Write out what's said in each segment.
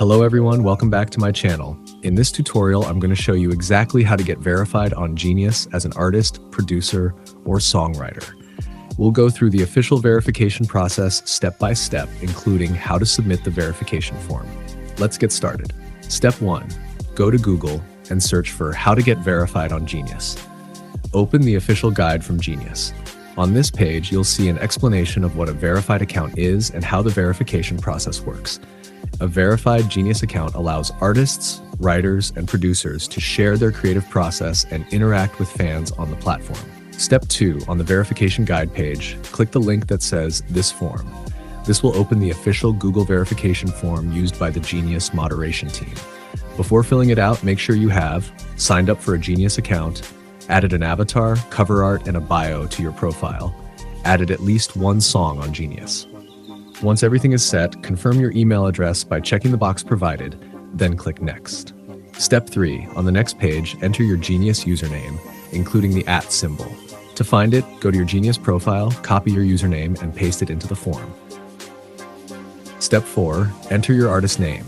Hello everyone, welcome back to my channel. In this tutorial, I'm going to show you exactly how to get verified on Genius as an artist, producer, or songwriter. We'll go through the official verification process step by step, including how to submit the verification form. Let's get started. Step 1. Go to Google and search for how to get verified on Genius. Open the official guide from Genius. On this page, you'll see an explanation of what a verified account is and how the verification process works. A verified Genius account allows artists, writers, and producers to share their creative process and interact with fans on the platform. Step 2. On the verification guide page, click the link that says "This form." This will open the official Google verification form used by the Genius moderation team. Before filling it out, make sure you have signed up for a Genius account, added an avatar, cover art, and a bio to your profile, added at least one song on Genius. Once everything is set, confirm your email address by checking the box provided, then click Next. Step 3. On the next page, enter your Genius username, including the @ symbol. To find it, go to your Genius profile, copy your username, and paste it into the form. Step 4. Enter your artist name.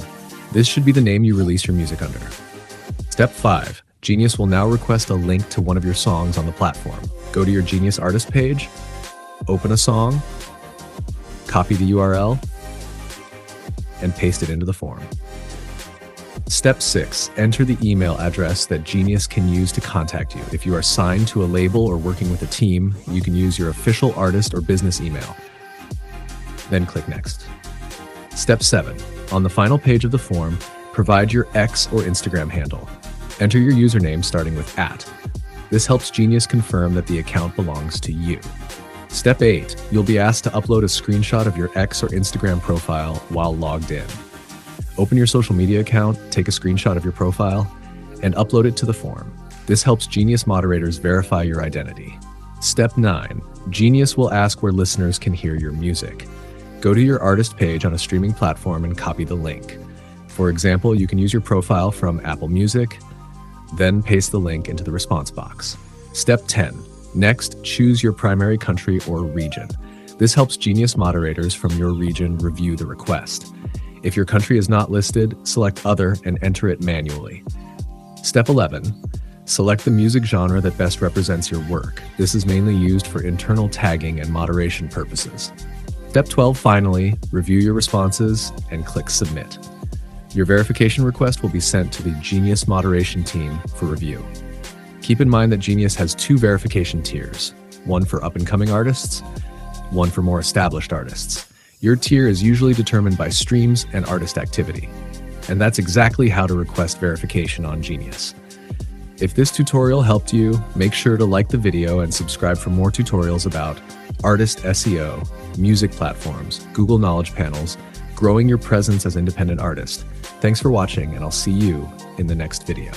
This should be the name you release your music under. Step 5. Genius will now request a link to one of your songs on the platform. Go to your Genius artist page, open a song, copy the URL, and paste it into the form. Step 6. Enter the email address that Genius can use to contact you. If you are signed to a label or working with a team, you can use your official artist or business email. Then click Next. Step 7. On the final page of the form, provide your X or Instagram handle. Enter your username starting with @. This helps Genius confirm that the account belongs to you. Step 8. You'll be asked to upload a screenshot of your X or Instagram profile while logged in. Open your social media account, take a screenshot of your profile, and upload it to the form. This helps Genius moderators verify your identity. Step 9. Genius will ask where listeners can hear your music. Go to your artist page on a streaming platform and copy the link. For example, you can use your profile from Apple Music, then paste the link into the response box. Step 10. Next, choose your primary country or region. This helps Genius moderators from your region review the request. If your country is not listed, select Other and enter it manually. Step 11. Select the music genre that best represents your work. This is mainly used for internal tagging and moderation purposes. Step 12. Finally, review your responses and click Submit. Your verification request will be sent to the Genius moderation team for review. Keep in mind that Genius has 2 verification tiers, one for up-and-coming artists, one for more established artists. Your tier is usually determined by streams and artist activity. And that's exactly how to request verification on Genius. If this tutorial helped you, make sure to like the video and subscribe for more tutorials about artist SEO, music platforms, Google Knowledge Panels, growing your presence as independent artist. Thanks for watching, and I'll see you in the next video.